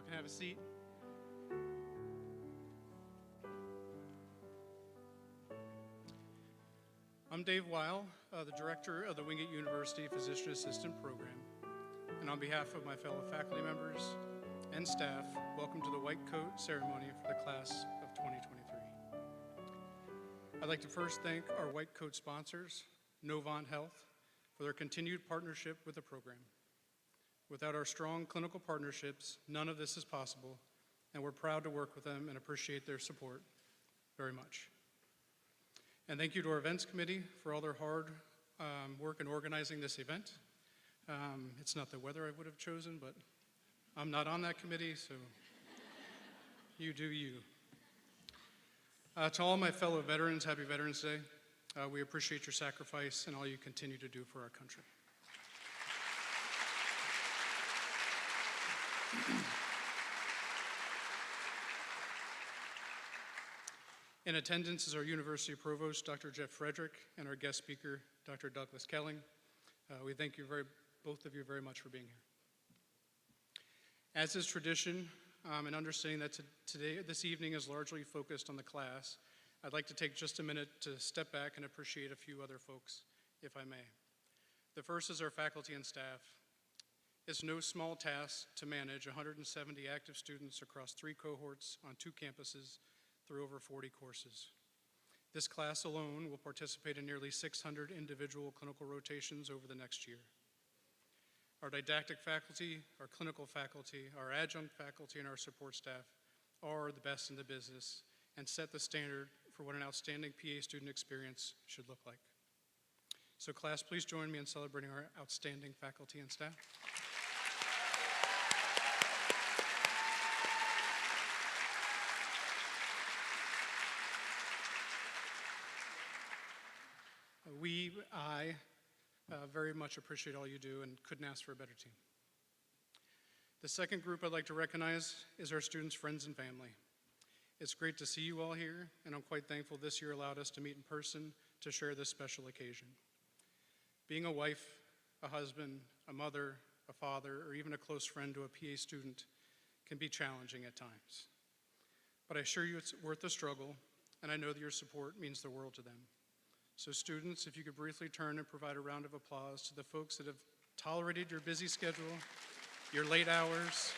can have a seat. I'm Dave Weil, the director of the Wingate University Physician Assistant Program. And on behalf of my fellow faculty members and staff, welcome to the white coat ceremony for the class of 2023. I'd like to first thank our white coat sponsors, Novant Health, for their continued partnership with the program. Without our strong clinical partnerships, none of this is possible, and we're proud to work with them and appreciate their support very much. And thank you to our events committee for all their hard work in organizing this event. It's not the weather I would have chosen, but I'm not on that committee, so you do you. To all my fellow veterans, happy Veterans Day. We appreciate your sacrifice and all you continue to do for our country. In attendance is our University Provost, Dr. Jeff Frederick, and our guest speaker, Dr. Douglas Kelling. We thank you both of you very much for being here. As is tradition, and understanding that this evening is largely focused on the class, I'd like to take just a minute to step back and appreciate a few other folks, if I may. The first is our faculty and staff. It's no small task to manage 170 active students across 3 cohorts on 2 campuses through over 40 courses. This class alone will participate in nearly 600 individual clinical rotations over the next year. Our didactic faculty, our clinical faculty, our adjunct faculty, and our support staff are the best in the business and set the standard for what an outstanding PA student experience should look like. So class, please join me in celebrating our outstanding faculty and staff. I very much appreciate all you do and couldn't ask for a better team. The second group I'd like to recognize is our students, friends, and family. It's great to see you all here, and I'm quite thankful this year allowed us to meet in person to share this special occasion. Being a wife, a husband, a mother, a father, or even a close friend to a PA student can be challenging at times. But I assure you it's worth the struggle, and I know that your support means the world to them. So students, if you could briefly turn and provide a round of applause to the folks that have tolerated your busy schedule, your late hours,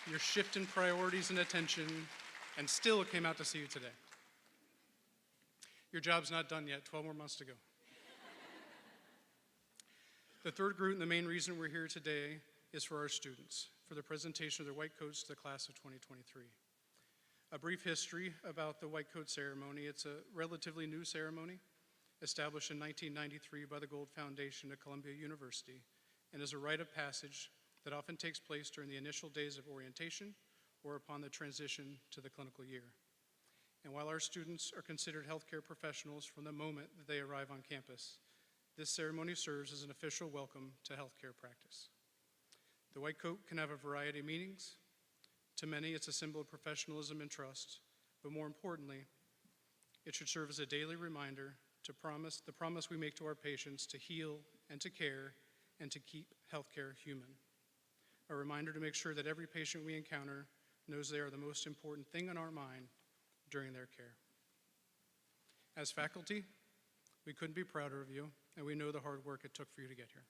your shift in priorities and attention, and still came out to see you today. Your job's not done yet, 12 more months to go. The third group, and the main reason we're here today, is for our students, for the presentation of their white coats to the class of 2023. A brief history about the white coat ceremony. It's a relatively new ceremony, established in 1993 by the Gold Foundation at Columbia University, and is a rite of passage that often takes place during the initial days of orientation or upon the transition to the clinical year. And while our students are considered healthcare professionals from the moment that they arrive on campus, this ceremony serves as an official welcome to healthcare practice. The white coat can have a variety of meanings. To many, it's a symbol of professionalism and trust, but more importantly, it should serve as a daily reminder to the promise we make to our patients to heal and to care and to keep healthcare human. A reminder to make sure that every patient we encounter knows they are the most important thing on our mind during their care. As faculty, we couldn't be prouder of you, and we know the hard work it took for you to get here.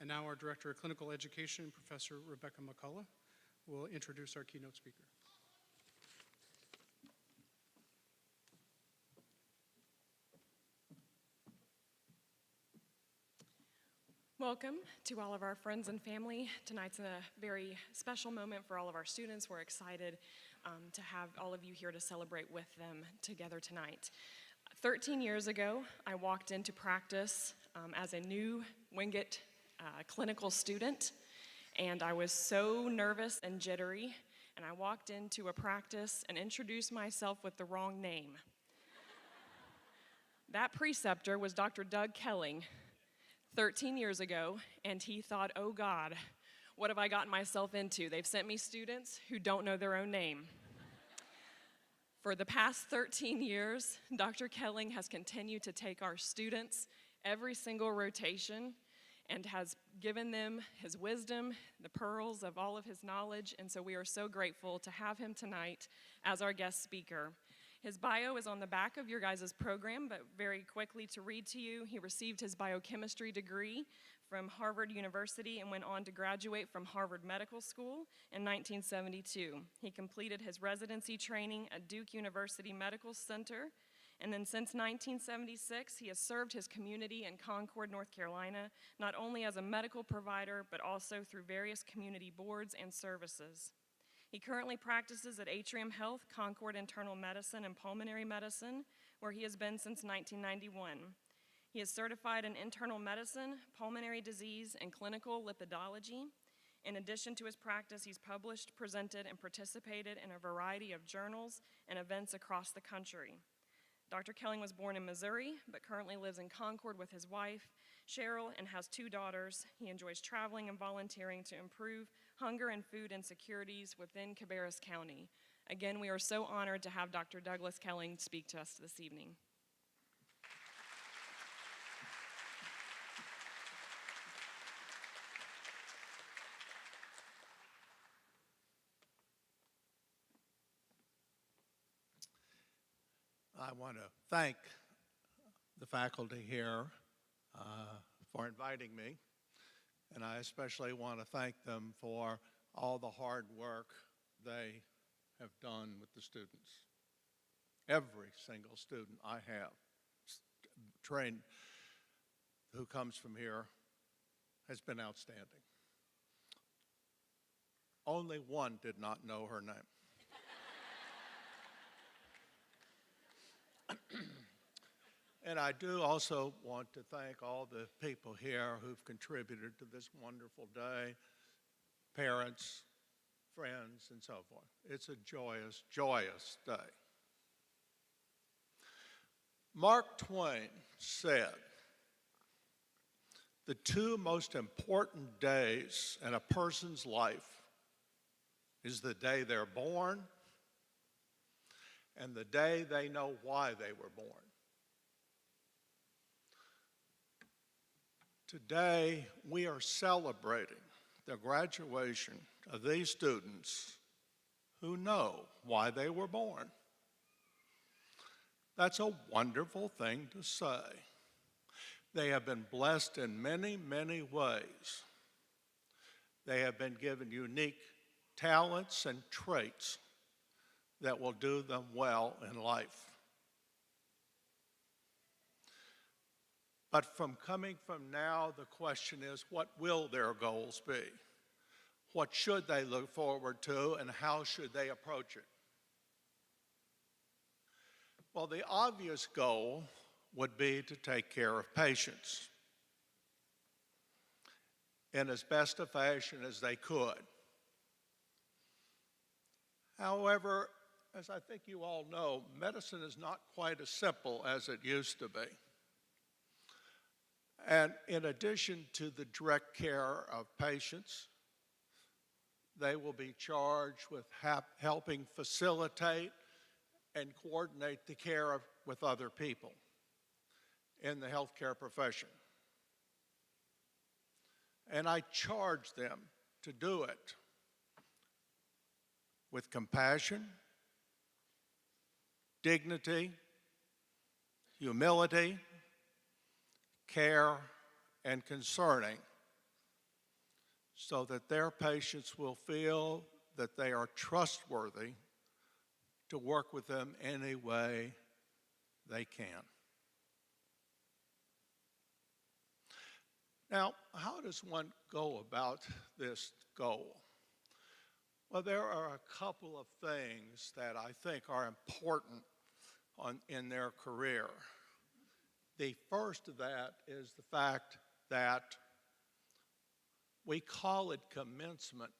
And now our Director of Clinical Education, Professor Rebecca McCullough, will introduce our keynote speaker. Welcome to all of our friends and family. Tonight's a very special moment for all of our students. We're excited to have all of you here to celebrate with them together tonight. 13 years ago, I walked into practice as a new Wingate clinical student, and I was so nervous and jittery, and I walked into a practice and introduced myself with the wrong name. That preceptor was Dr. Doug Kelling 13 years ago, and he thought, oh God, what have I gotten myself into? They've sent me students who don't know their own name. For the past 13 years, Dr. Kelling has continued to take our students every single rotation and has given them his wisdom, the pearls of all of his knowledge, and so we are so grateful to have him tonight as our guest speaker. His bio is on the back of your guys' program, but very quickly to read to you, he received his biochemistry degree from Harvard University and went on to graduate from Harvard Medical School in 1972. He completed his residency training at Duke University Medical Center, and then since 1976, he has served his community in Concord, North Carolina, not only as a medical provider, but also through various community boards and services. He currently practices at Atrium Health, Concord Internal Medicine and Pulmonary Medicine, where he has been since 1991. He is certified in internal medicine, pulmonary disease, and clinical lipidology. In addition to his practice, he's published, presented, and participated in a variety of journals and events across the country. Dr. Kelling was born in Missouri, but currently lives in Concord with his wife, Cheryl, and has 2 daughters. He enjoys traveling and volunteering to improve hunger and food insecurities within Cabarrus County. Again, we are so honored to have Dr. Douglas Kelling speak to us this evening. I want to thank the faculty here for inviting me, and I especially want to thank them for all the hard work they have done with the students. Every single student I have trained who comes from here has been outstanding. Only one did not know her name. And I do also want to thank all the people here who've contributed to this wonderful day, parents, friends, and so forth. It's a joyous, joyous day. Mark Twain said, "The 2 most important days in a person's life is the day they're born and the day they know why they were born." Today, we are celebrating the graduation of these students who know why they were born. That's a wonderful thing to say. They have been blessed in many, many ways. They have been given unique talents and traits that will do them well in life. But from now, the question is, what will their goals be? What should they look forward to, and how should they approach it? Well, the obvious goal would be to take care of patients in as best a fashion as they could. However, as I think you all know, medicine is not quite as simple as it used to be. And in addition to the direct care of patients, they will be charged with helping facilitate and coordinate the care with other people in the healthcare profession. And I charge them to do it with compassion, dignity, humility, care, and concerning, so that their patients will feel that they are trustworthy to work with them any way they can. Now, how does one go about this goal? Well, there are a couple of things that I think are important in their career. The first of that is the fact that we call it commencement,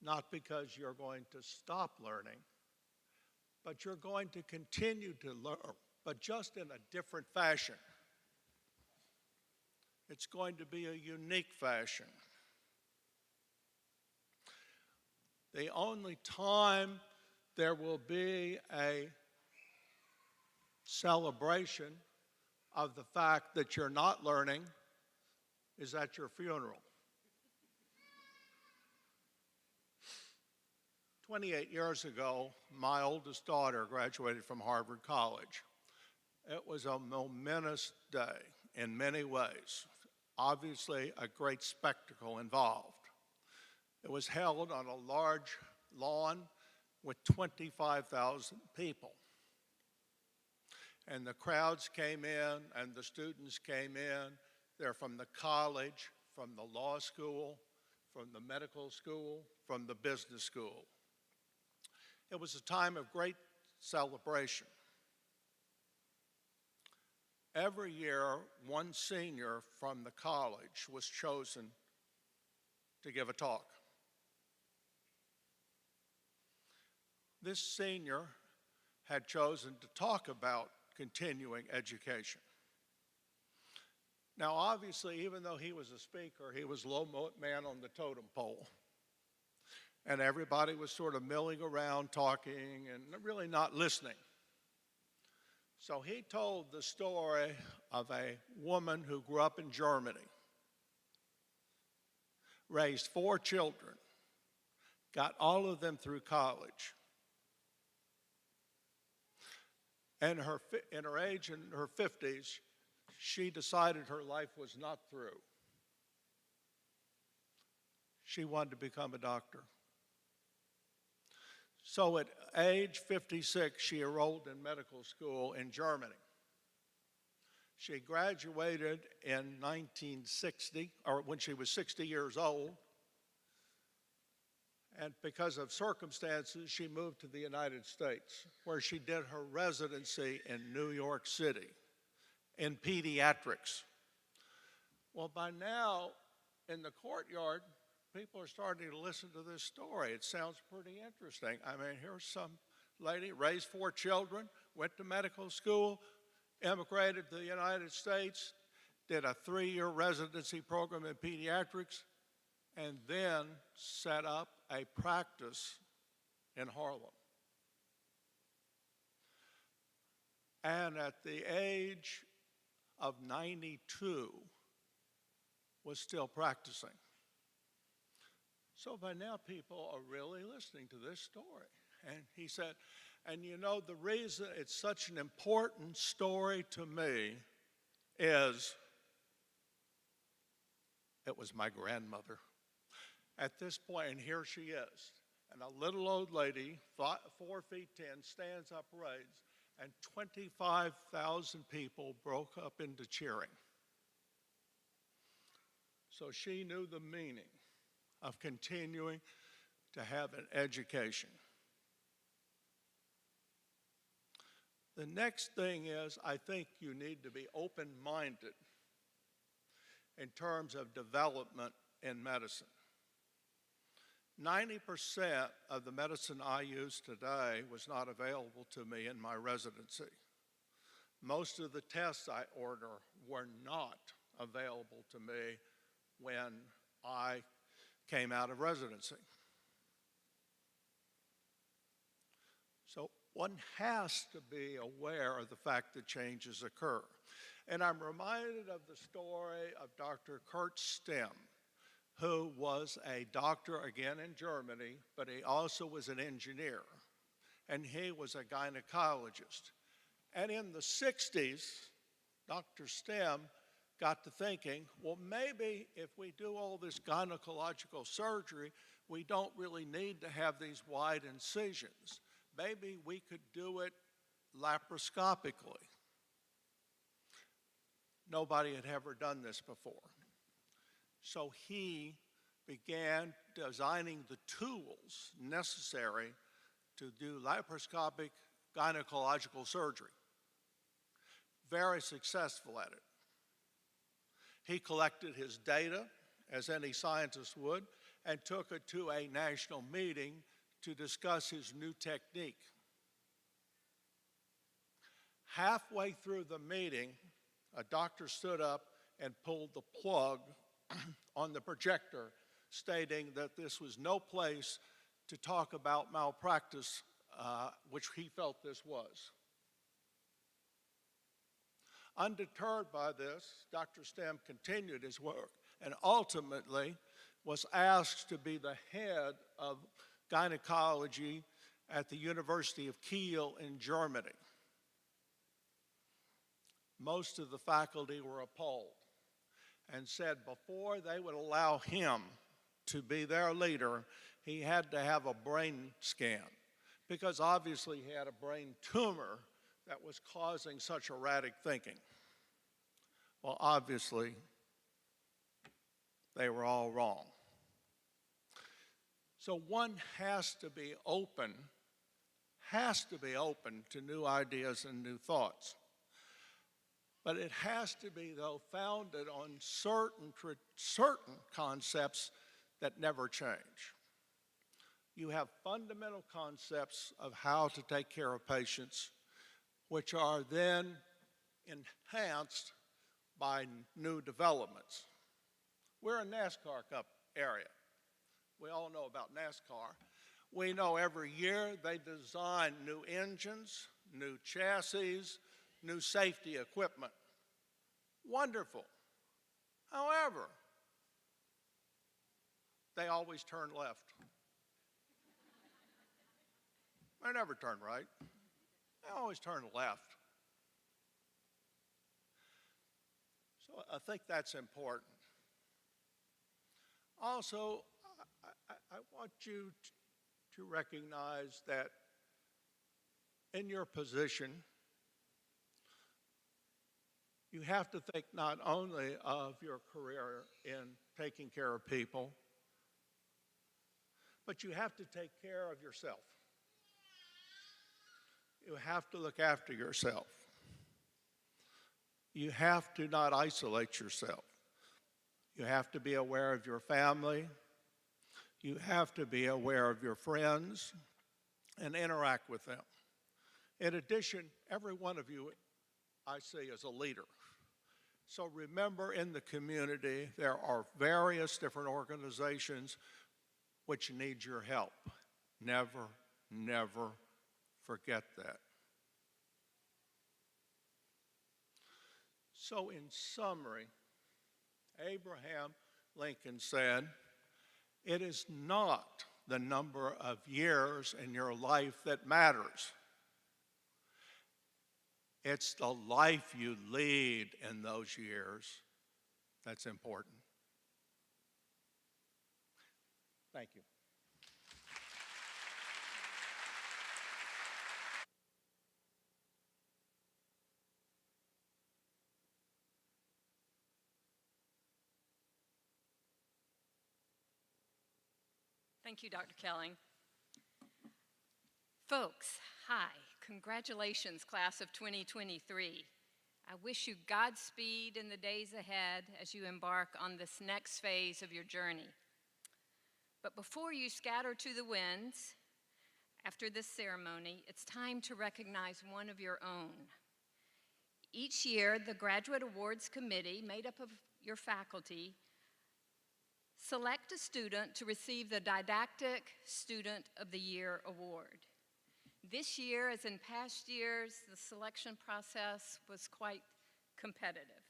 not because you're going to stop learning, but you're going to continue to learn, but just in a different fashion. It's going to be a unique fashion. The only time there will be a celebration of the fact that you're not learning is at your funeral. 28 years ago, my oldest daughter graduated from Harvard College. It was a momentous day in many ways. Obviously, a great spectacle involved. It was held on a large lawn with 25,000 people. And the crowds came in and the students came in. They're from the college, from the law school, from the medical school, from the business school. It was a time of great celebration. Every year, one senior from the college was chosen to give a talk. This senior had chosen to talk about continuing education. Now, obviously, even though he was a speaker, he was low man on the totem pole. And everybody was sort of milling around, talking, and really not listening. So he told the story of a woman who grew up in Germany, raised 4 children, got all of them through college. And in her age, in her 50s, she decided her life was not through. She wanted to become a doctor. So at age 56, she enrolled in medical school in Germany. She graduated in 1960, or when she was 60 years old. And because of circumstances, she moved to the United States, where she did her residency in New York City in pediatrics. Well, by now, in the courtyard, people are starting to listen to this story. It sounds pretty interesting. I mean, here's some lady, raised 4 children, went to medical school, immigrated to the United States, did a 3-year residency program in pediatrics, and then set up a practice in Harlem. And at the age of 92, was still practicing. So by now, people are really listening to this story. And he said, and you know, the reason it's such an important story to me is it was my grandmother. At this point, and here she is, and a little old lady, 4 feet 10, stands upright, and 25,000 people broke up into cheering. So she knew the meaning of continuing to have an education. The next thing is, I think you need to be open-minded in terms of development in medicine. 90% of the medicine I use today was not available to me in my residency. Most of the tests I order were not available to me when I came out of residency. So one has to be aware of the fact that changes occur. And I'm reminded of the story of Dr. Kurt Stem, who was a doctor, again in Germany, but he also was an engineer, and he was a gynecologist. And in the 60s, Dr. Stem got to thinking, well, maybe if we do all this gynecological surgery, we don't really need to have these wide incisions. Maybe we could do it laparoscopically. Nobody had ever done this before. So he began designing the tools necessary to do laparoscopic gynecological surgery. Very successful at it. He collected his data, as any scientist would, and took it to a national meeting to discuss his new technique. Halfway through the meeting, a doctor stood up and pulled the plug on the projector, stating that this was no place to talk about malpractice, which he felt this was. Undeterred by this, Dr. Stem continued his work and ultimately was asked to be the head of gynecology at the University of Kiel in Germany. Most of the faculty were appalled and said before they would allow him to be their leader, he had to have a brain scan, because obviously he had a brain tumor that was causing such erratic thinking. Well, obviously, they were all wrong. So one has to be open to new ideas and new thoughts. But it has to be, though, founded on certain concepts that never change. You have fundamental concepts of how to take care of patients, which are then enhanced by new developments. We're a NASCAR Cup area. We all know about NASCAR. We know every year they design new engines, new chassis, new safety equipment. Wonderful. However, they always turn left. They never turn right. They always turn left. So I think that's important. Also, I want you to recognize that in your position, you have to think not only of your career in taking care of people, but you have to take care of yourself. You have to look after yourself. You have to not isolate yourself. You have to be aware of your family. You have to be aware of your friends and interact with them. In addition, every one of you I see is a leader. So remember, in the community, there are various different organizations which need your help. Never, never forget that. So in summary, Abraham Lincoln said, "It is not the number of years in your life that matters. It's the life you lead in those years that's important." Thank you. Thank you, Dr. Kelling. Folks, hi. Congratulations, class of 2023. I wish you Godspeed in the days ahead as you embark on this next phase of your journey. But before you scatter to the winds, after this ceremony, it's time to recognize one of your own. Each year, the Graduate Awards Committee, made up of your faculty, select a student to receive the Didactic Student of the Year Award. This year, as in past years, the selection process was quite competitive.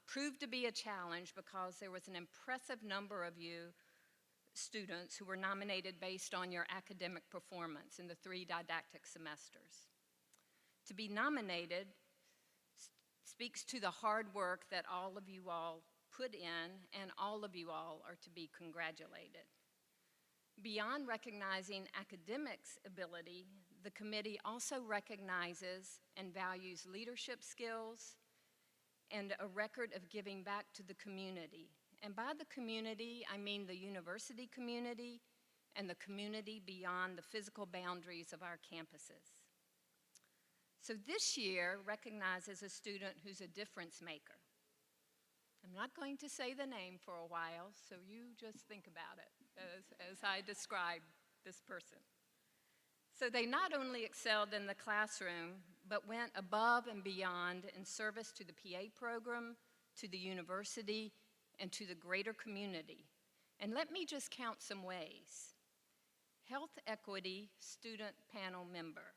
Proved to be a challenge because there was an impressive number of you students who were nominated based on your academic performance in the 3 didactic semesters. To be nominated speaks to the hard work that all of you all put in, and all of you all are to be congratulated. Beyond recognizing academics' ability, the committee also recognizes and values leadership skills and a record of giving back to the community. And by the community, I mean the university community and the community beyond the physical boundaries of our campuses. So this year recognizes a student who's a difference maker. I'm not going to say the name for a while, so you just think about it as I describe this person. So they not only excelled in the classroom, but went above and beyond in service to the PA program, to the university, and to the greater community. And let me just count some ways. Health Equity Student Panel Member,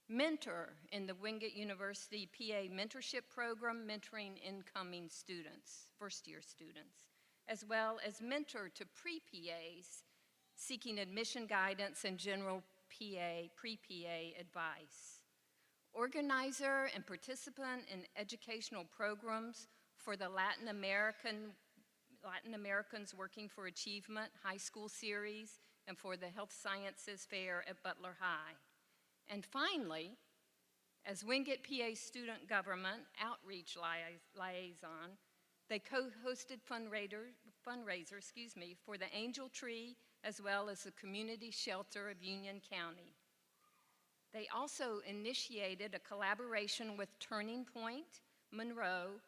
mentor in the Wingate University PA Mentorship Program, mentoring incoming students, first-year students, as well as mentor to pre-PAs seeking admission guidance and general PA, pre-PA advice. Organizer and participant in educational programs for the Latin Americans Working for Achievement High School Series and for the Health Sciences Fair at Butler High. And finally, as Wingate PA Student Government Outreach Liaison, they co-hosted fundraiser for the Angel Tree as well as the Community Shelter of Union County. They also initiated a collaboration with Turning Point Monroe,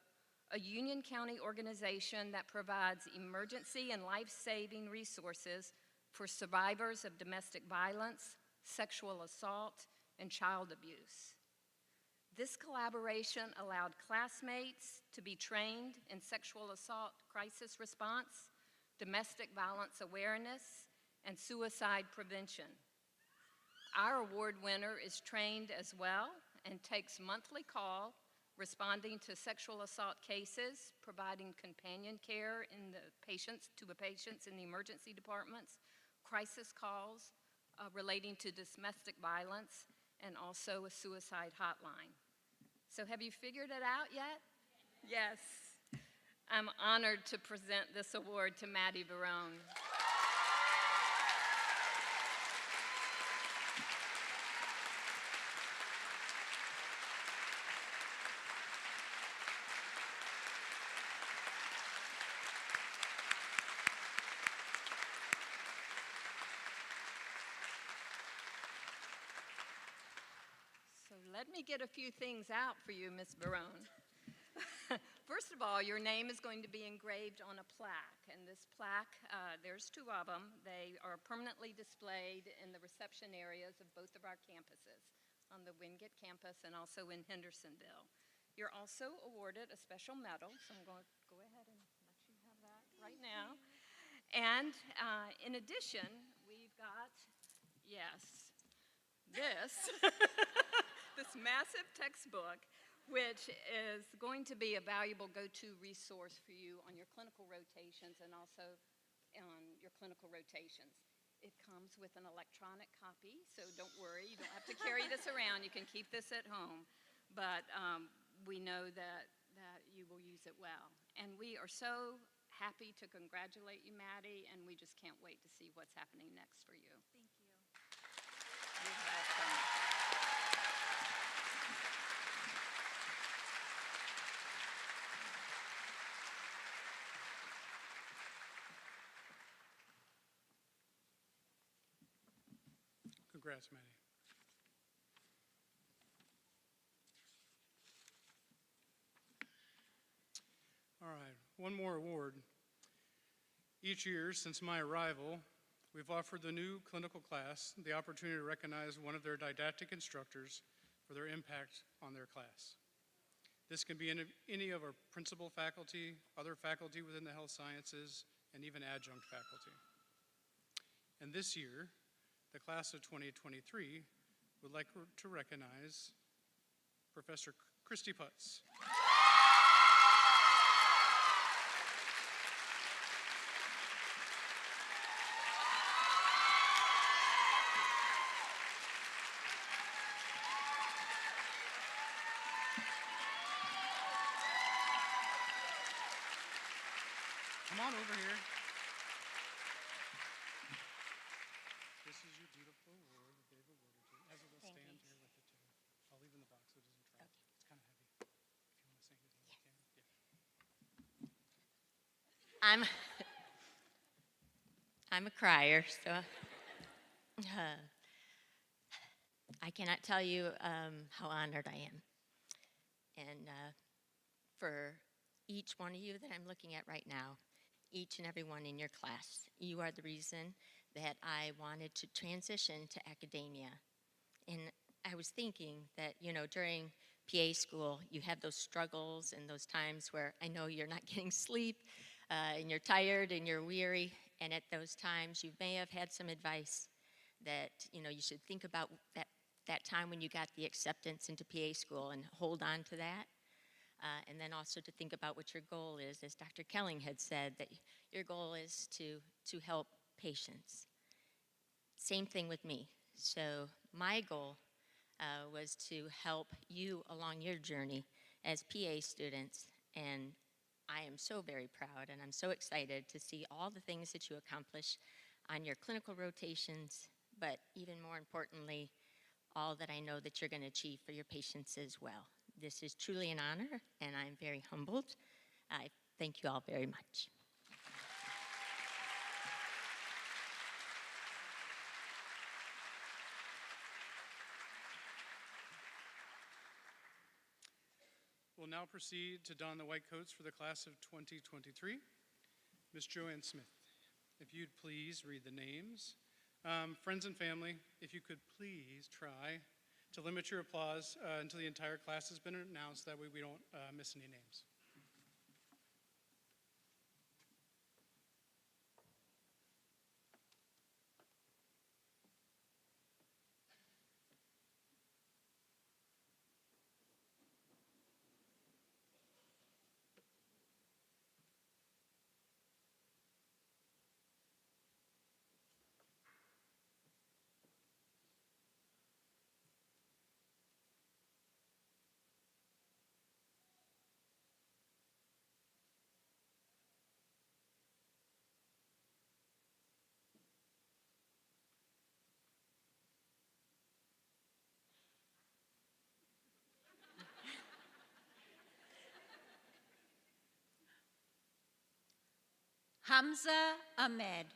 a Union County organization that provides emergency and life-saving resources for survivors of domestic violence, sexual assault, and child abuse. This collaboration allowed classmates to be trained in sexual assault crisis response, domestic violence awareness, and suicide prevention. Our award winner is trained as well and takes monthly call, responding to sexual assault cases, providing companion care to the patients in the emergency departments, crisis calls relating to domestic violence, and also a suicide hotline. So have you figured it out yet? Yes. I'm honored to present this award to Maddie Barone. Let me get a few things out for you, Ms. Barone. First of all, your name is going to be engraved on a plaque, and this plaque, there's two of them. They are permanently displayed in the reception areas of both of our campuses, on the Wingate campus and also in Hendersonville. You're also awarded a special medal, so I'm going to go ahead and let you have that right now. And in addition, we've got, yes, this. This massive textbook, which is going to be a valuable go-to resource for you on your clinical rotations and also on your clinical rotations. It comes with an electronic copy, so don't worry, you don't have to carry this around. You can keep this at home, but we know that you will use it well. And we are so happy to congratulate you, Maddie, and we just can't wait to see what's happening next for you. Thank you. You're welcome. Congrats, Maddie. All right, one more award. Each year since my arrival, we've offered the new clinical class the opportunity to recognize one of their didactic instructors for their impact on their class. This can be any of our principal faculty, other faculty within the health sciences, and even adjunct faculty. And this year, the class of 2023 would like to recognize Professor Christy Putz. Come on over here. This is your beautiful award that they've awarded you. As it will stand here with it too. I'll leave it in the box so it doesn't drop. It's kind of heavy. If you want to say anything, you can. Yeah. I'm a crier, so I cannot tell you how honored I am. And for each one of you that I'm looking at right now, each and every one in your class, you are the reason that I wanted to transition to academia. And I was thinking that, during PA school, you have those struggles and those times where I know you're not getting sleep, and you're tired and you're weary, and at those times you may have had some advice that, you should think about that that time when you got the acceptance into PA school and hold on to that. And then also to think about what your goal is, as Dr. Kelling had said, that your goal is to help patients. Same thing with me. So my goal was to help you along your journey as PA students, and I am so very proud and I'm so excited to see all the things that you accomplish on your clinical rotations, but even more importantly, all that I know that you're going to achieve for your patients as well. This is truly an honor, and I'm very humbled. I thank you all very much. We'll now proceed to don the white coats for the class of 2023. Ms. Joanne Smith, if you'd please read the names. Friends and family, if you could please try to limit your applause until the entire class has been announced. That way we don't miss any names. Hamza Ahmed.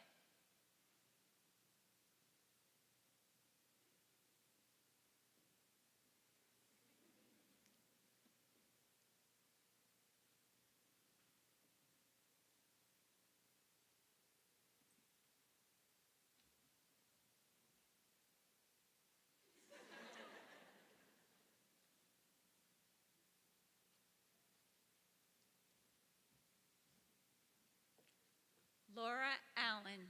Laura Allen.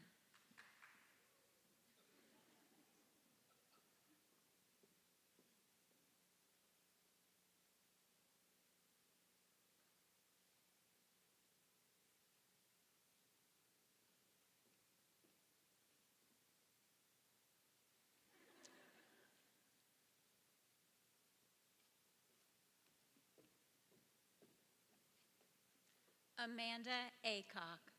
Amanda Acock.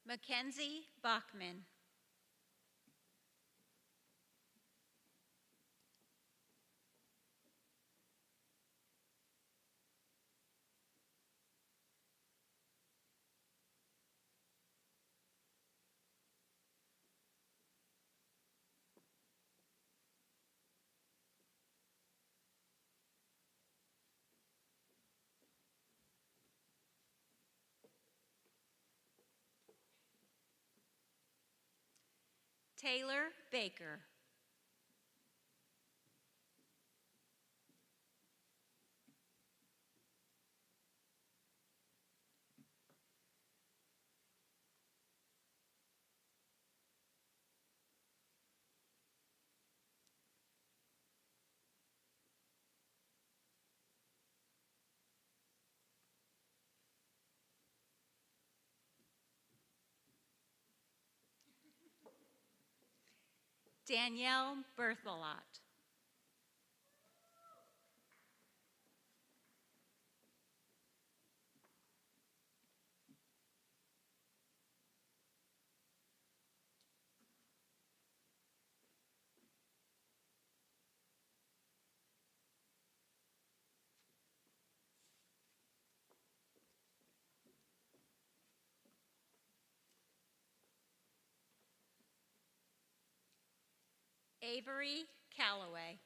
Mackenzie Bachman. Taylor Baker. Danielle Berthelot. Avery Calloway.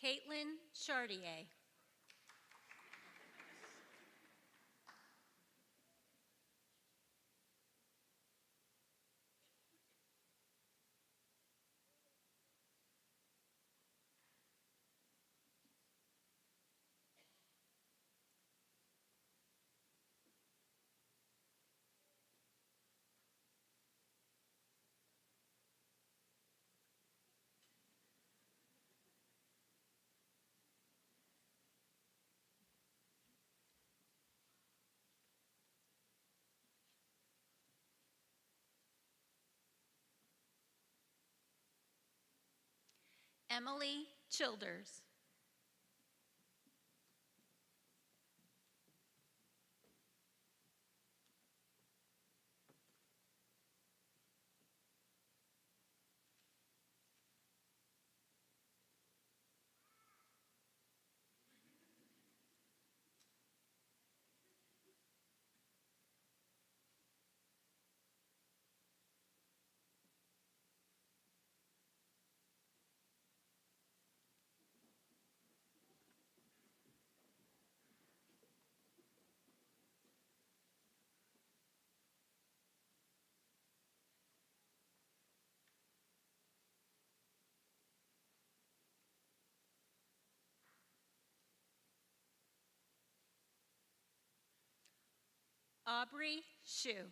Caitlin Chartier. Emily Childers. Aubrey Shue.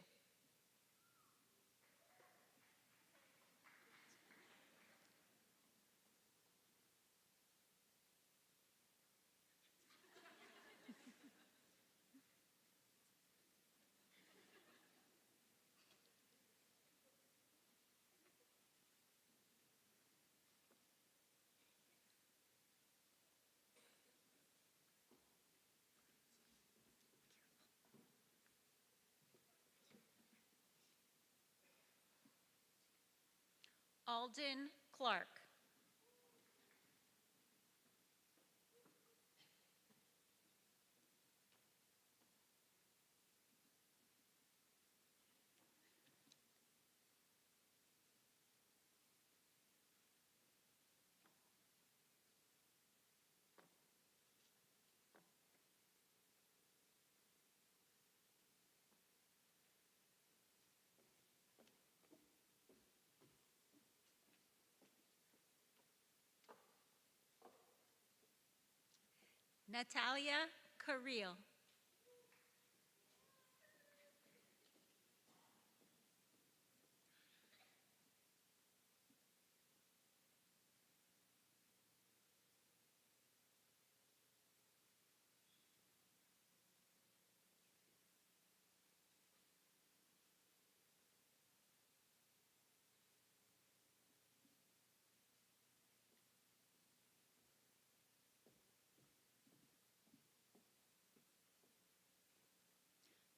Alden Clark. Natalia Carril.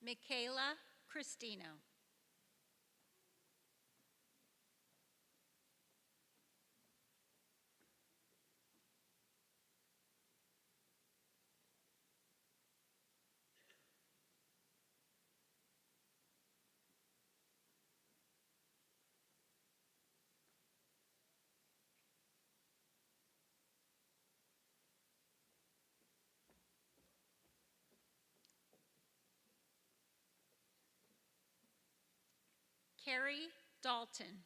Michaela Christino. Carrie Dalton.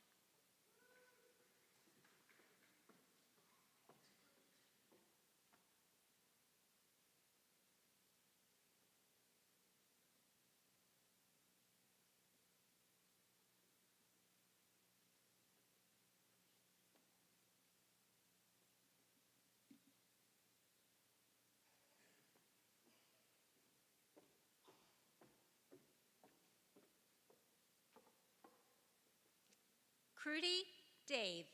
Crudy Dave.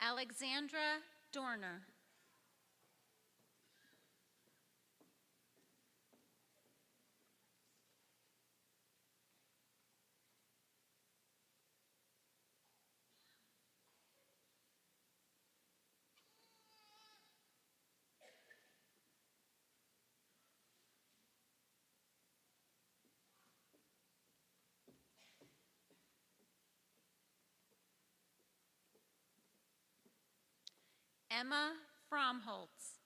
Alexandra Dorner. Emma Fromholtz.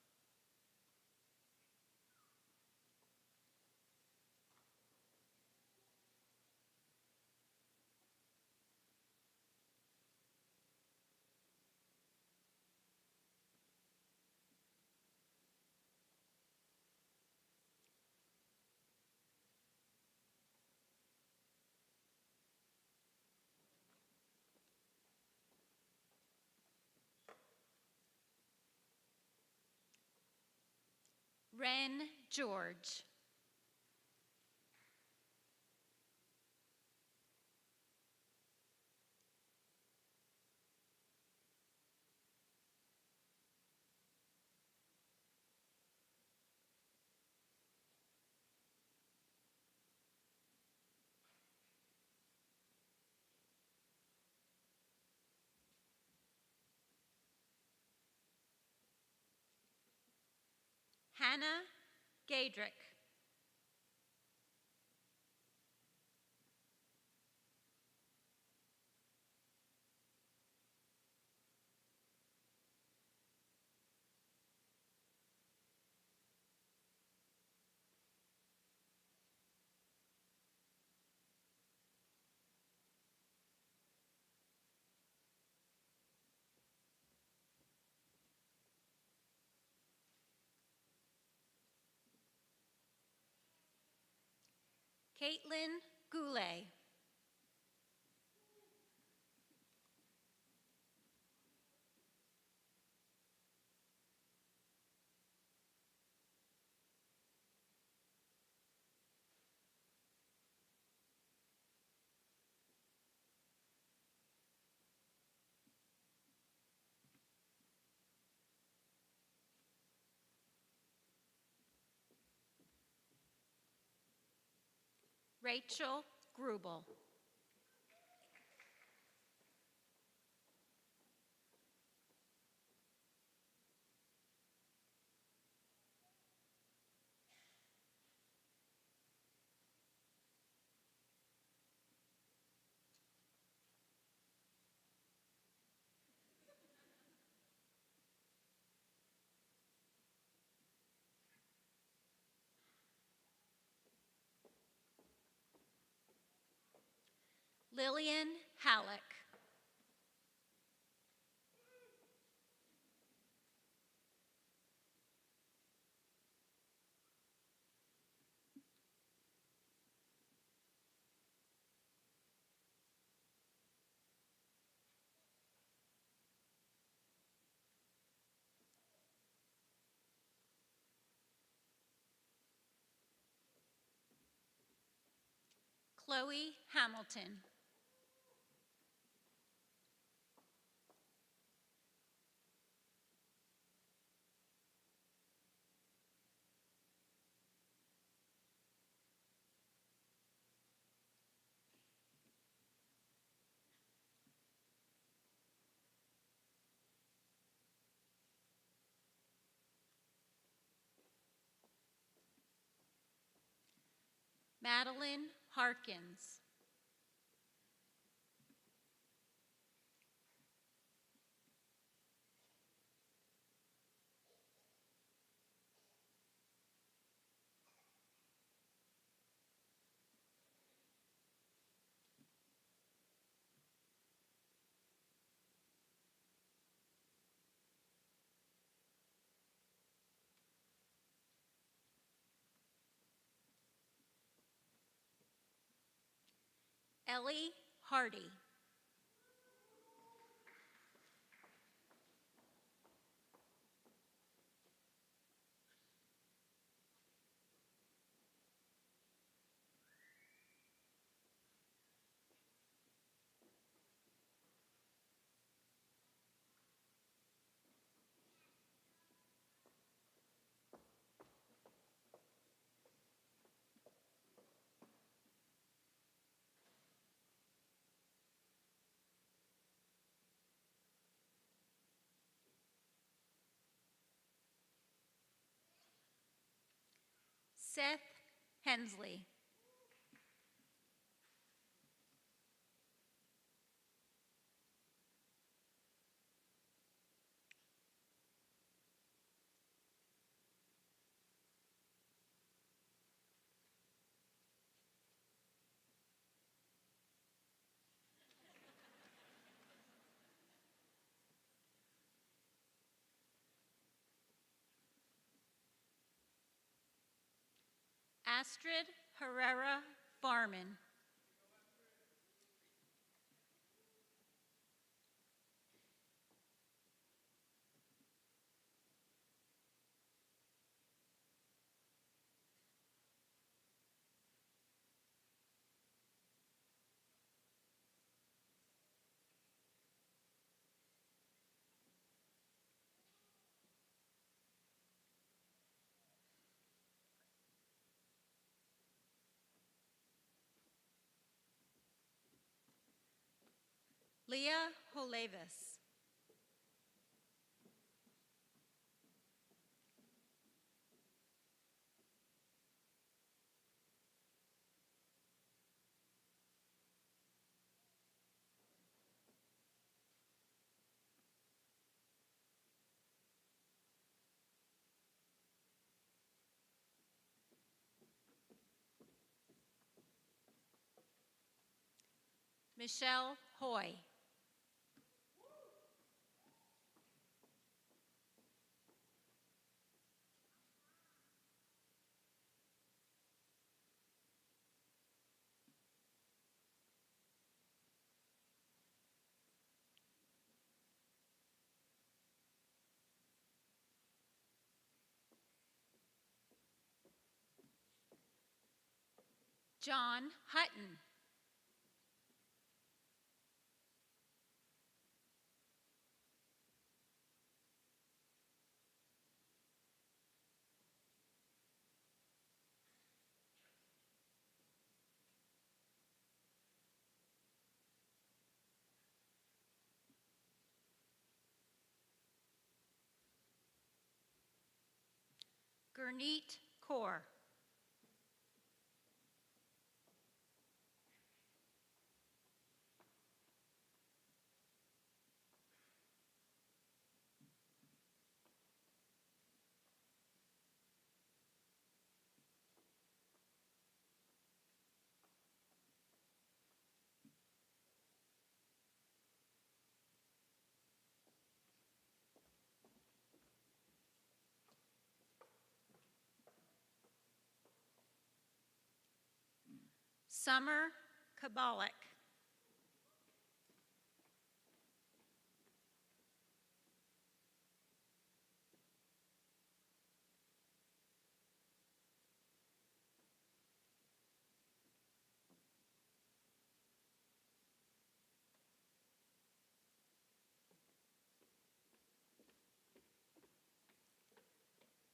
Ren George. Hannah Gaydrick. Caitlin Goulet. Rachel Grubel. Lillian Halleck. Chloe Hamilton. Madeline Harkins. Ellie Hardy. Seth Hensley. Astrid Herrera Barman. Leah Holevis. Michelle Hoy. John Hutton. Gurneet Kaur. Summer Kabalik.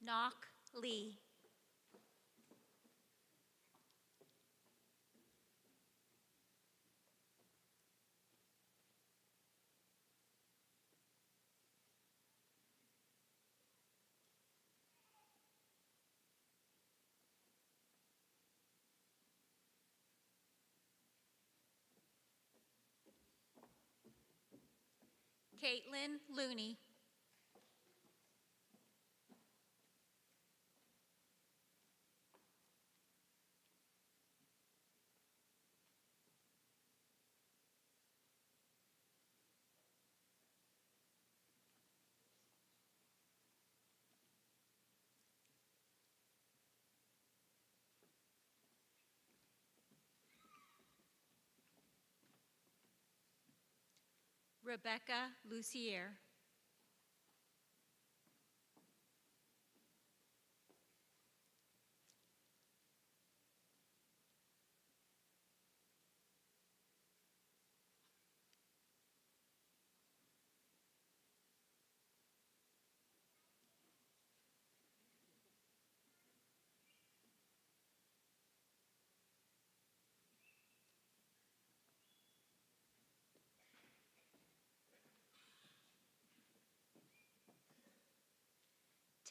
Nok Lee. Caitlin Looney. Rebecca Lucier.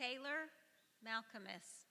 Taylor Malcolmus.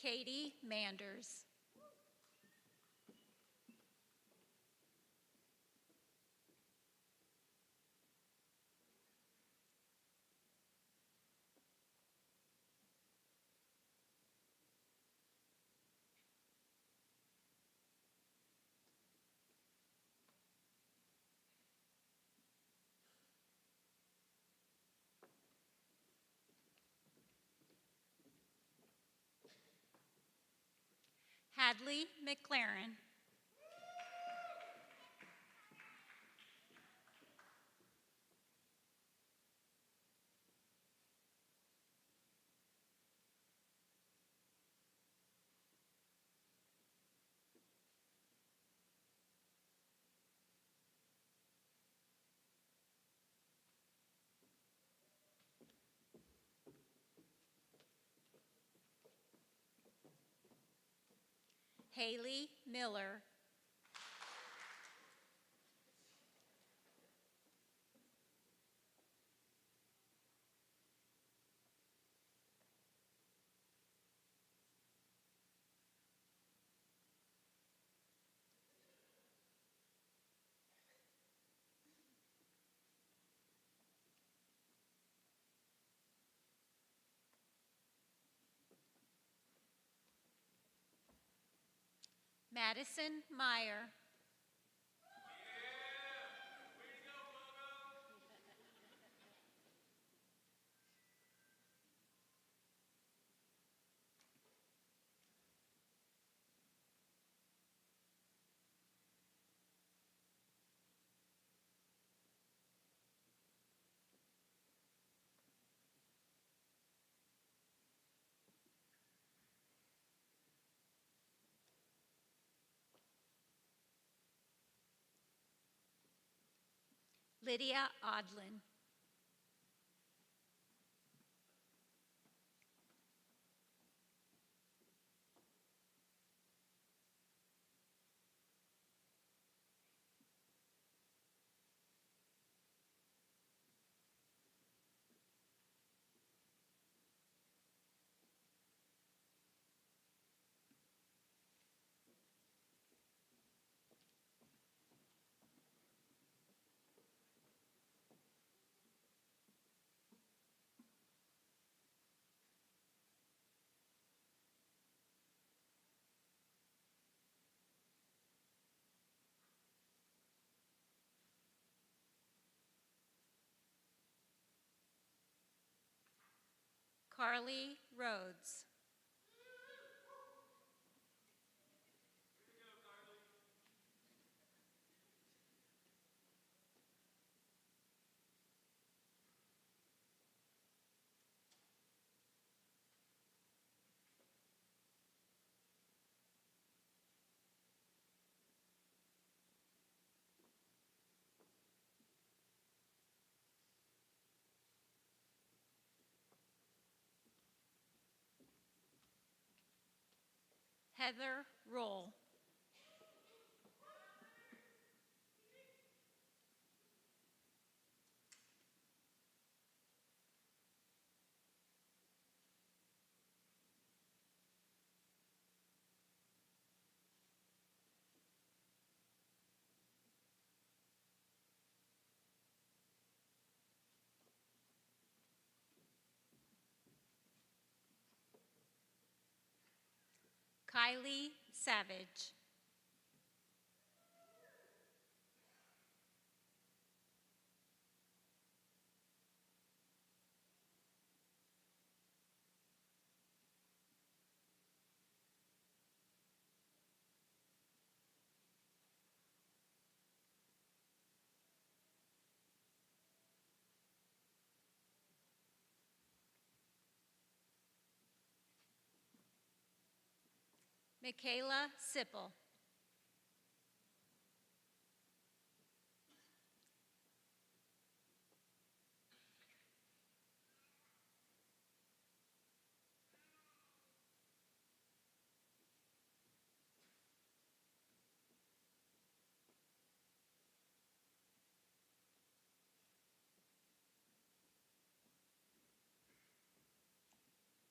Katie Manders. Hadley McLaren. Haley Miller. Madison Meyer. Lydia Odlin. Carly Rhodes. Heather Roll. Kylie Savage. Michaela Sipple.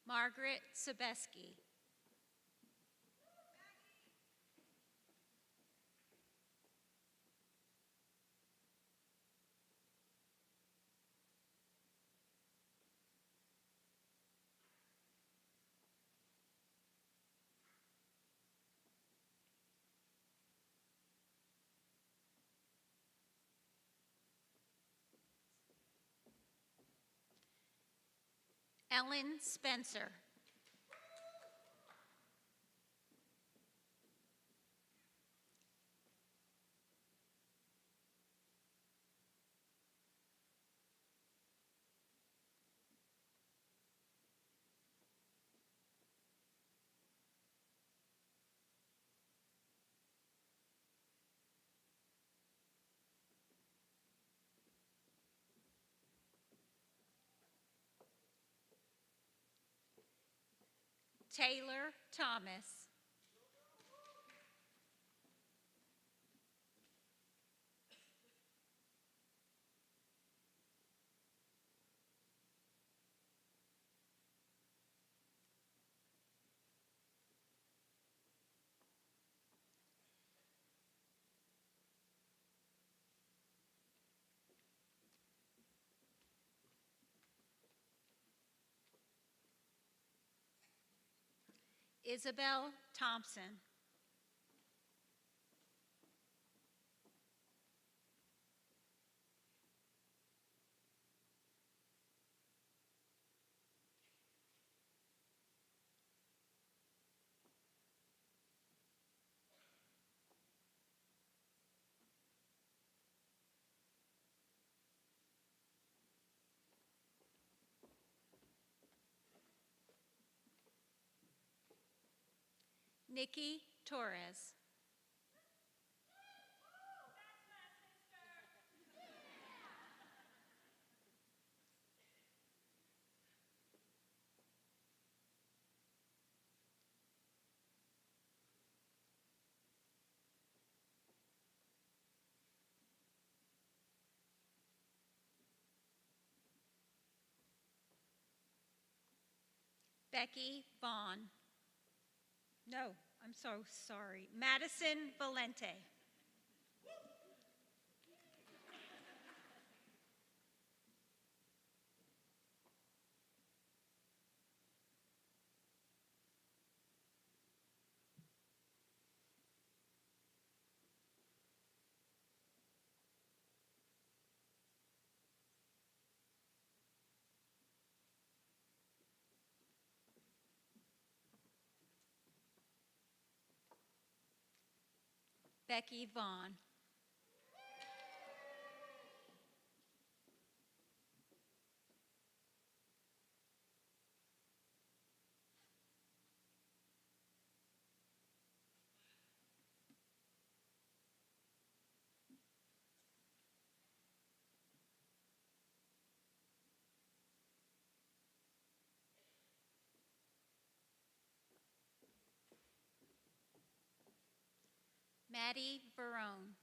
Margaret Sebeski. Ellen Spencer. Taylor Thomas. Isabel Thompson. Nikki Torres. Becky Vaughn. No, I'm so sorry. Madison Valente. Becky Vaughn. Maddie Barone.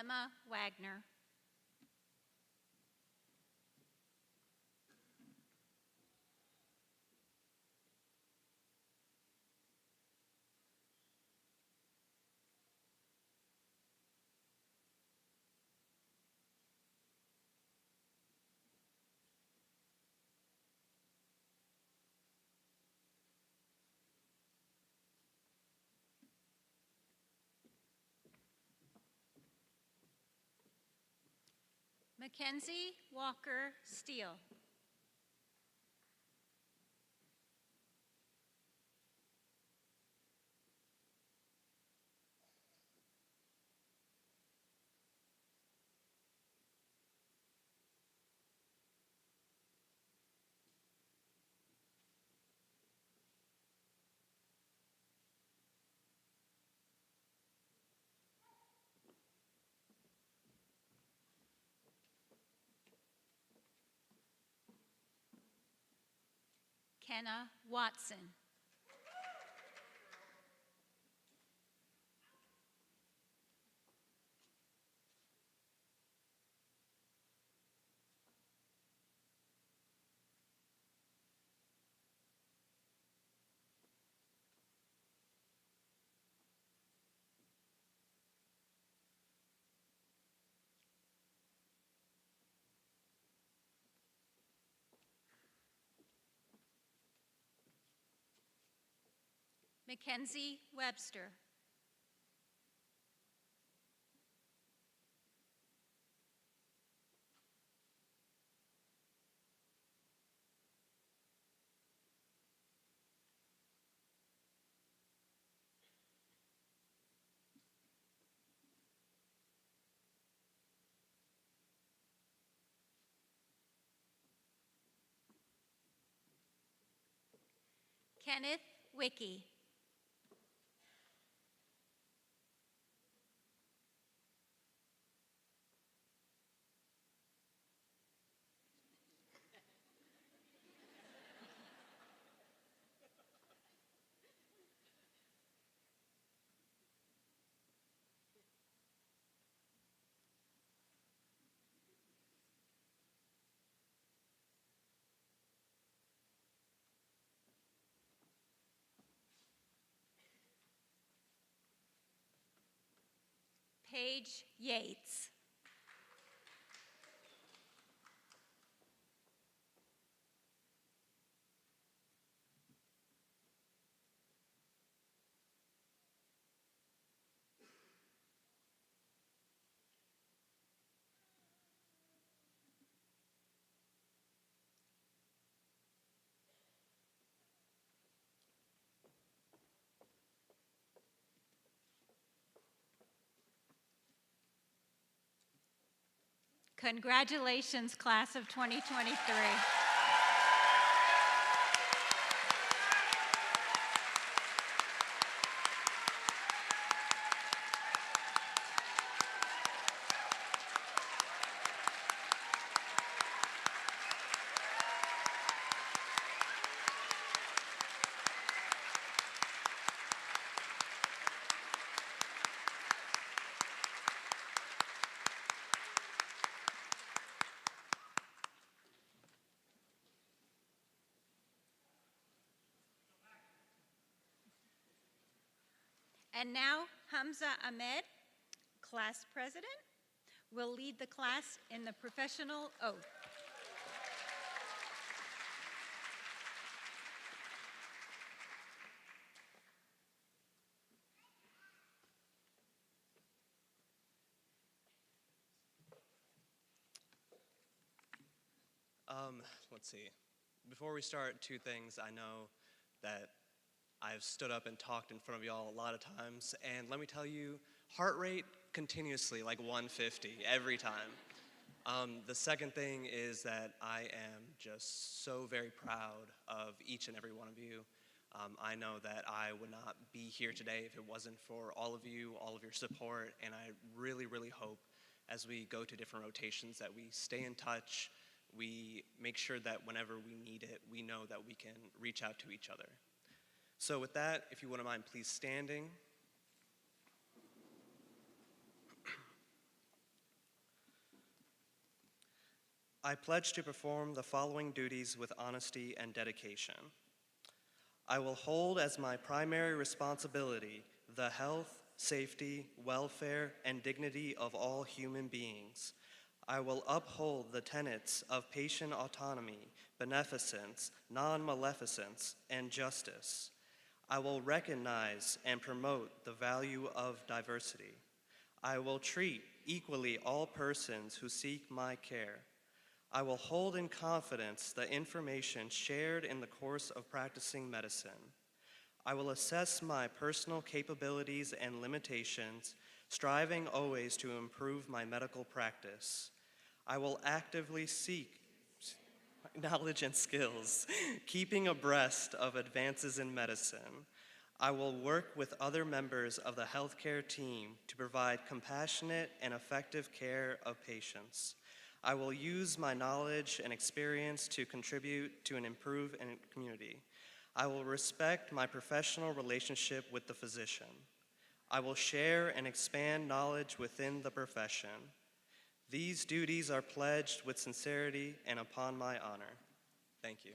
Emma Wagner. Mackenzie Walker Steele. Kenna Watson. Mackenzie Webster. Kenneth Wickie. Paige Yates. Congratulations, class of 2023. And now, Hamza Ahmed, class president, will lead the class in the professional oath. Let's see. Before we start, two things. I know that I've stood up and talked in front of y'all a lot of times, and let me tell you, heart rate continuously, like 150 every time. The second thing is that I am just so very proud of each and every one of you. I know that I would not be here today if it wasn't for all of you, all of your support, and I really, really hope as we go to different rotations that we stay in touch, we make sure that whenever we need it, we know that we can reach out to each other. So with that, if you wouldn't mind, please standing. I pledge to perform the following duties with honesty and dedication. I will hold as my primary responsibility the health, safety, welfare, and dignity of all human beings. I will uphold the tenets of patient autonomy, beneficence, non-maleficence, and justice. I will recognize and promote the value of diversity. I will treat equally all persons who seek my care. I will hold in confidence the information shared in the course of practicing medicine. I will assess my personal capabilities and limitations, striving always to improve my medical practice. I will actively seek knowledge and skills, keeping abreast of advances in medicine. I will work with other members of the healthcare team to provide compassionate and effective care of patients. I will use my knowledge and experience to contribute to an improved community. I will respect my professional relationship with the physician. I will share and expand knowledge within the profession. These duties are pledged with sincerity and upon my honor. Thank you.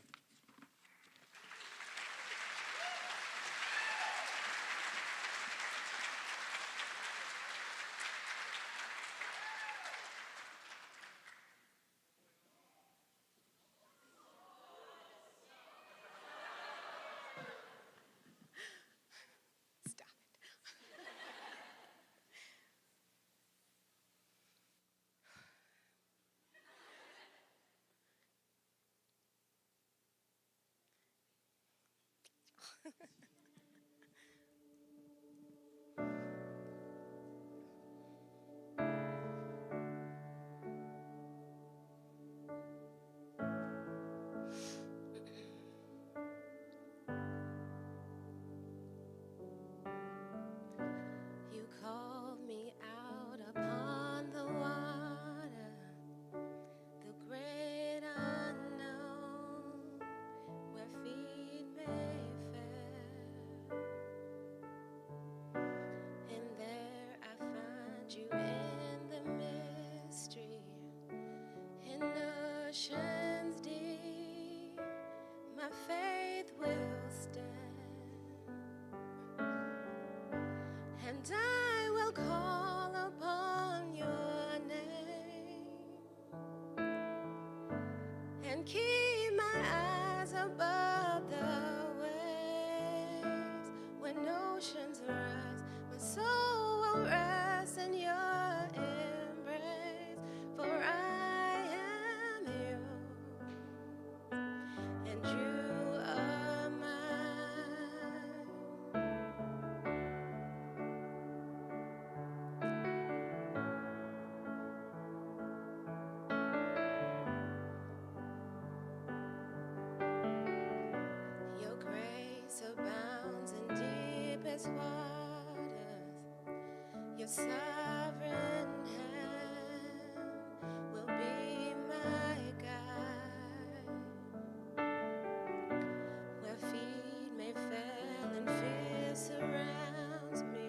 You called me out upon the water, the great unknown, where feet may fail. And there I find you in the mystery, in oceans deep. My faith will stand, and I will call upon your name and keep my eyes above the waves. When oceans rise, my soul will rest in your embrace, for I am yours and you are mine. Your grace abounds in deepest waters. Your sovereign hand will be my guide. Where feet may fail and fear surrounds me,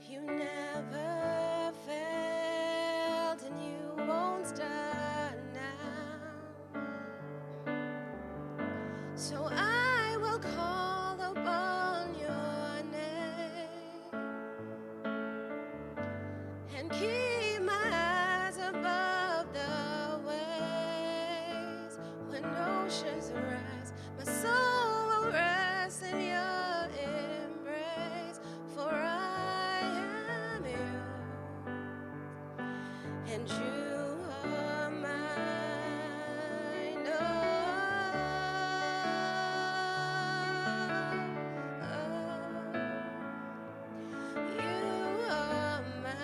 you never failed and you won't start now. So I will call upon your name and keep my eyes above the waves. When oceans rise, my soul will rest in your embrace, for I am yours and you are mine. You are mine.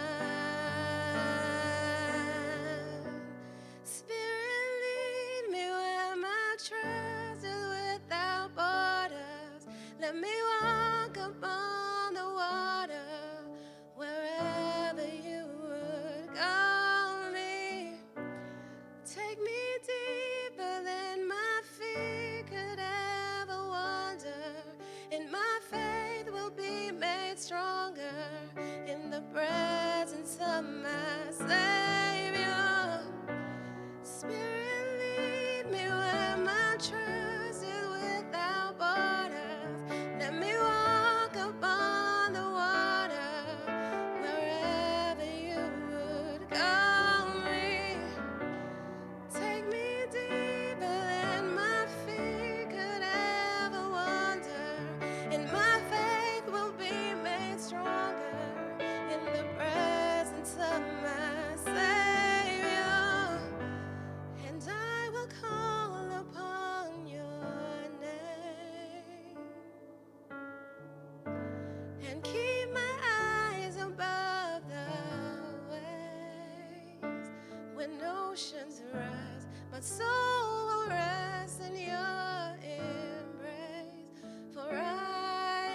Spirit, lead me where my trust is without borders. Let me walk upon the water wherever you would call me. Take me deeper than my feet could ever wander, and my faith will be made stronger in the presence of my Savior. Spirit, lead me where my trust is without borders. Let me walk upon the water wherever you would call me. Take me deeper than my feet could ever wander, and my faith will be made stronger in the presence of my Savior. And I will call upon your name and keep my eyes above the waves. When oceans rise, my soul will rest in your embrace, for I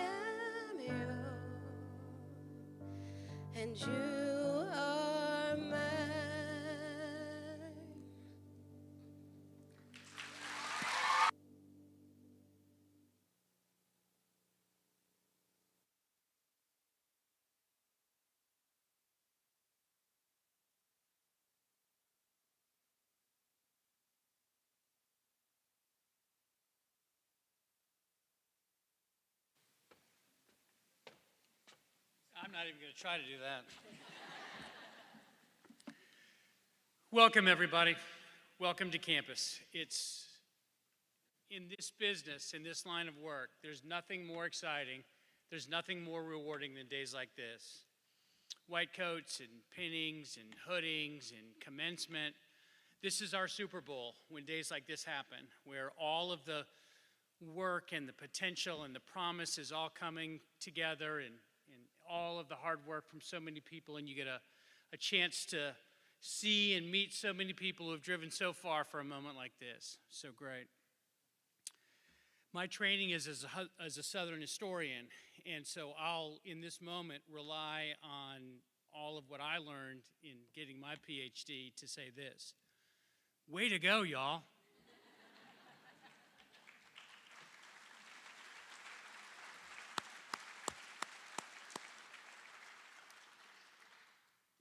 am yours and you are mine. I'm not even going to try to do that. Welcome, everybody. Welcome to campus. It's in this business, in this line of work, there's nothing more exciting, there's nothing more rewarding than days like this. White coats and pinnings and hoodings and commencement. This is our Super Bowl when days like this happen, where all of the work and the potential and the promise is all coming together, and all of the hard work from so many people, and you get a chance to see and meet so many people who have driven so far for a moment like this. So great. My training is as a Southern historian, and so I'll, in this moment, rely on all of what I learned in getting my PhD to say this. Way to go, y'all.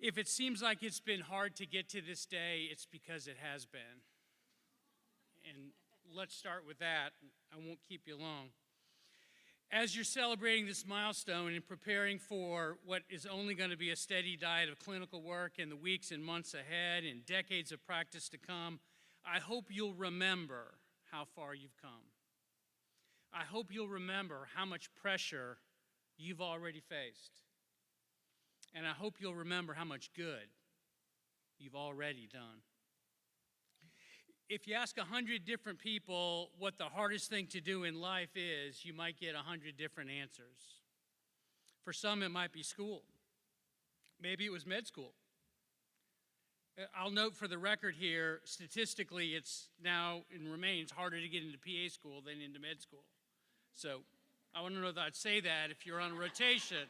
If it seems like it's been hard to get to this day, it's because it has been. And let's start with that. I won't keep you long. As you're celebrating this milestone and preparing for what is only going to be a steady diet of clinical work in the weeks and months ahead and decades of practice to come, I hope you'll remember how far you've come. I hope you'll remember how much pressure you've already faced. And I hope you'll remember how much good you've already done. If you ask 100 different people what the hardest thing to do in life is, you might get 100 different answers. For some, it might be school. Maybe it was med school. I'll note for the record here, statistically, it's now and remains harder to get into PA school than into med school. So I want to know that I'd say that if you're on rotation,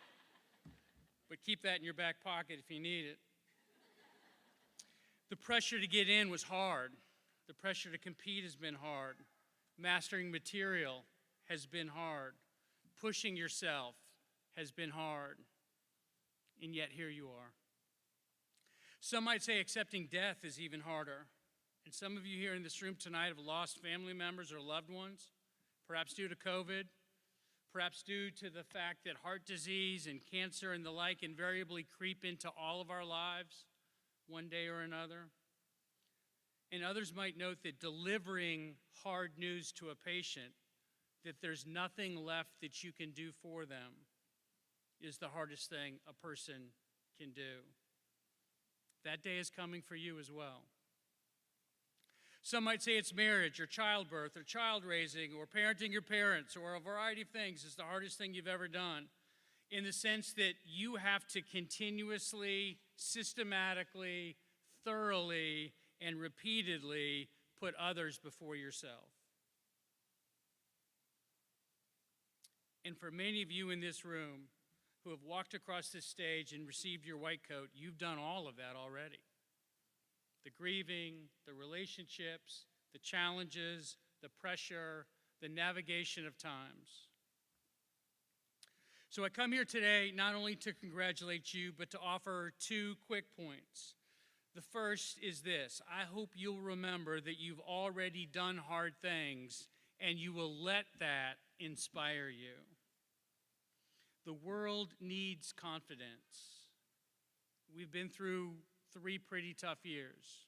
but keep that in your back pocket if you need it. The pressure to get in was hard. The pressure to compete has been hard. Mastering material has been hard. Pushing yourself has been hard. And yet here you are. Some might say accepting death is even harder. And some of you here in this room tonight have lost family members or loved ones, perhaps due to COVID, perhaps due to the fact that heart disease and cancer and the like invariably creep into all of our lives one day or another. And others might note that delivering hard news to a patient, that there's nothing left that you can do for them, is the hardest thing a person can do. That day is coming for you as well. Some might say it's marriage or childbirth or child raising or parenting your parents or a variety of things is the hardest thing you've ever done, in the sense that you have to continuously, systematically, thoroughly, and repeatedly put others before yourself. And for many of you in this room who have walked across this stage and received your white coat, you've done all of that already. The grieving, the relationships, the challenges, the pressure, the navigation of times. So I come here today not only to congratulate you, but to offer 2 quick points. The first is this: I hope you'll remember that you've already done hard things, and you will let that inspire you. The world needs confidence. We've been through 3 pretty tough years.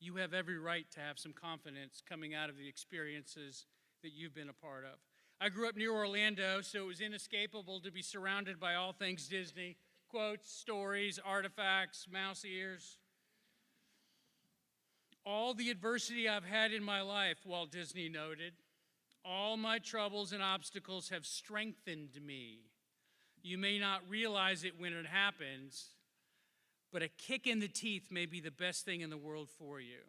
You have every right to have some confidence coming out of the experiences that you've been a part of. I grew up near Orlando, so it was inescapable to be surrounded by all things Disney: quotes, stories, artifacts, mouse ears. All the adversity I've had in my life, Walt Disney noted, all my troubles and obstacles have strengthened me. You may not realize it when it happens, but a kick in the teeth may be the best thing in the world for you.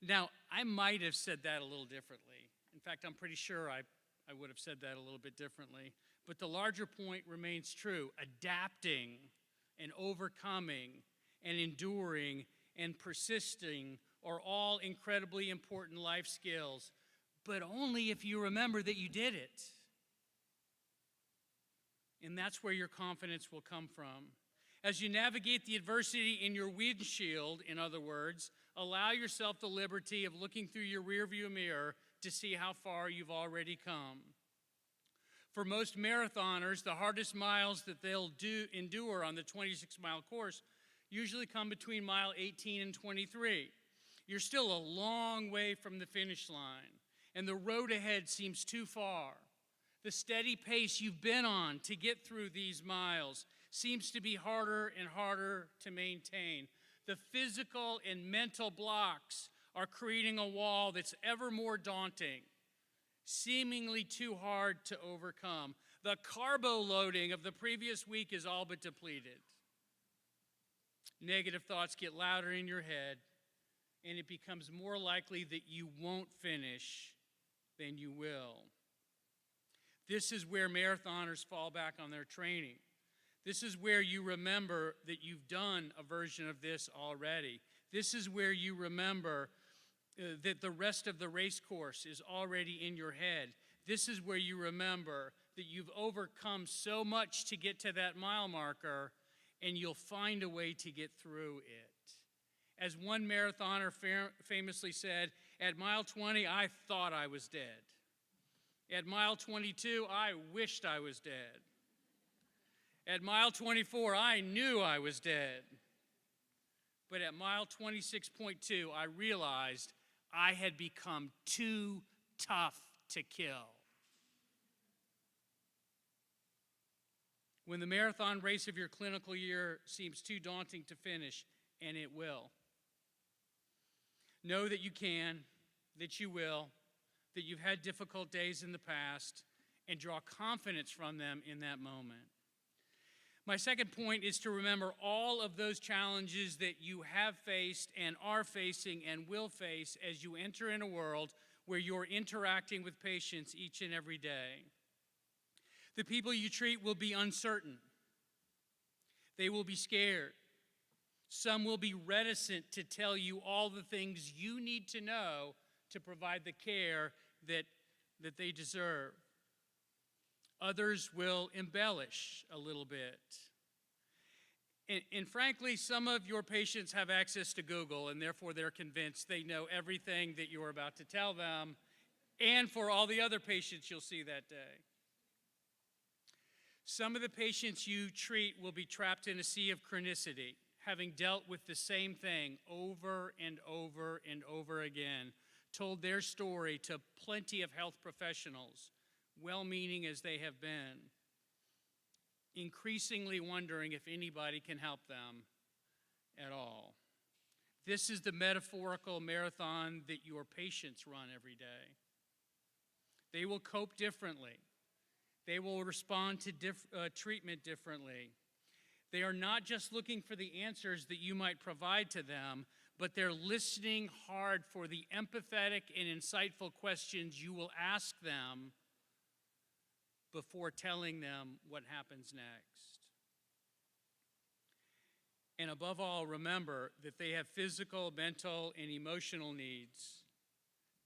Now, I might have said that a little differently. In fact, I'm pretty sure I would have said that a little bit differently. But the larger point remains true. Adapting and overcoming and enduring and persisting are all incredibly important life skills, but only if you remember that you did it. And that's where your confidence will come from. As you navigate the adversity in your windshield, in other words, allow yourself the liberty of looking through your rearview mirror to see how far you've already come. For most marathoners, the hardest miles that they'll endure on the 26-mile course usually come between mile 18 and 23. You're still a long way from the finish line, and the road ahead seems too far. The steady pace you've been on to get through these miles seems to be harder and harder to maintain. The physical and mental blocks are creating a wall that's ever more daunting seemingly too hard to overcome. The carbo loading of the previous week is all but depleted. Negative thoughts get louder in your head, and it becomes more likely that you won't finish than you will. This is where marathoners fall back on their training. This is where you remember that you've done a version of this already. This is where you remember that the rest of the race course is already in your head. This is where you remember that you've overcome so much to get to that mile marker, and you'll find a way to get through it. As one marathoner famously said, at mile 20, I thought I was dead. At mile 22, I wished I was dead. At mile 24, I knew I was dead. But at mile 26.2, I realized I had become too tough to kill. When the marathon race of your clinical year seems too daunting to finish, and it will, know that you can, that you will, that you've had difficult days in the past, and draw confidence from them in that moment. My second point is to remember all of those challenges that you have faced and are facing and will face as you enter in a world where you're interacting with patients each and every day. The people you treat will be uncertain. They will be scared. Some will be reticent to tell you all the things you need to know to provide the care that they deserve. Others will embellish a little bit. And frankly, some of your patients have access to Google, and therefore they're convinced they know everything that you're about to tell them, and for all the other patients you'll see that day. Some of the patients you treat will be trapped in a sea of chronicity, having dealt with the same thing over and over and over again, told their story to plenty of health professionals, well-meaning as they have been, increasingly wondering if anybody can help them at all. This is the metaphorical marathon that your patients run every day. They will cope differently. They will respond to treatment differently. They are not just looking for the answers that you might provide to them, but they're listening hard for the empathetic and insightful questions you will ask them before telling them what happens next. And above all, remember that they have physical, mental, and emotional needs,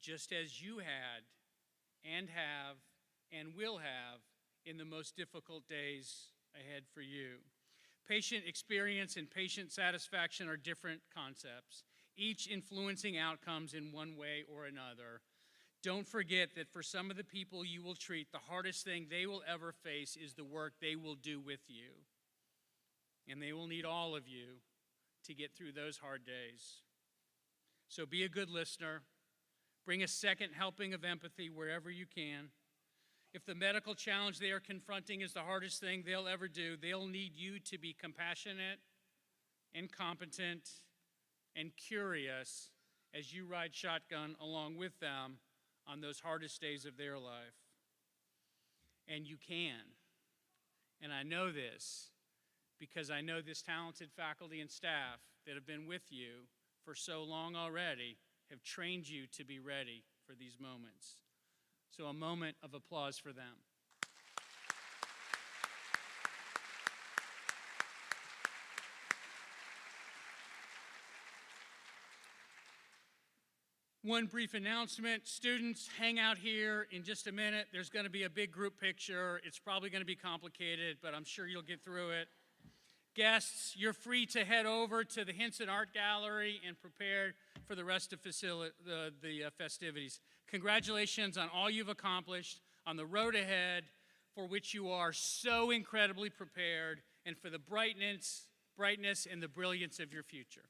just as you had and have and will have in the most difficult days ahead for you. Patient experience and patient satisfaction are different concepts, each influencing outcomes in one way or another. Don't forget that for some of the people you will treat, the hardest thing they will ever face is the work they will do with you. And they will need all of you to get through those hard days. So be a good listener. Bring a second helping of empathy wherever you can. If the medical challenge they are confronting is the hardest thing they'll ever do, they'll need you to be compassionate and competent and curious as you ride shotgun along with them on those hardest days of their life. And you can. And I know this because I know this talented faculty and staff that have been with you for so long already have trained you to be ready for these moments. So a moment of applause for them. One brief announcement. Students, hang out here in just a minute. There's going to be a big group picture. It's probably going to be complicated, but I'm sure you'll get through it. Guests, you're free to head over to the Henson Art Gallery and prepare for the rest of the festivities. Congratulations on all you've accomplished, on the road ahead for which you are so incredibly prepared, and for the brightness and the brilliance of your future.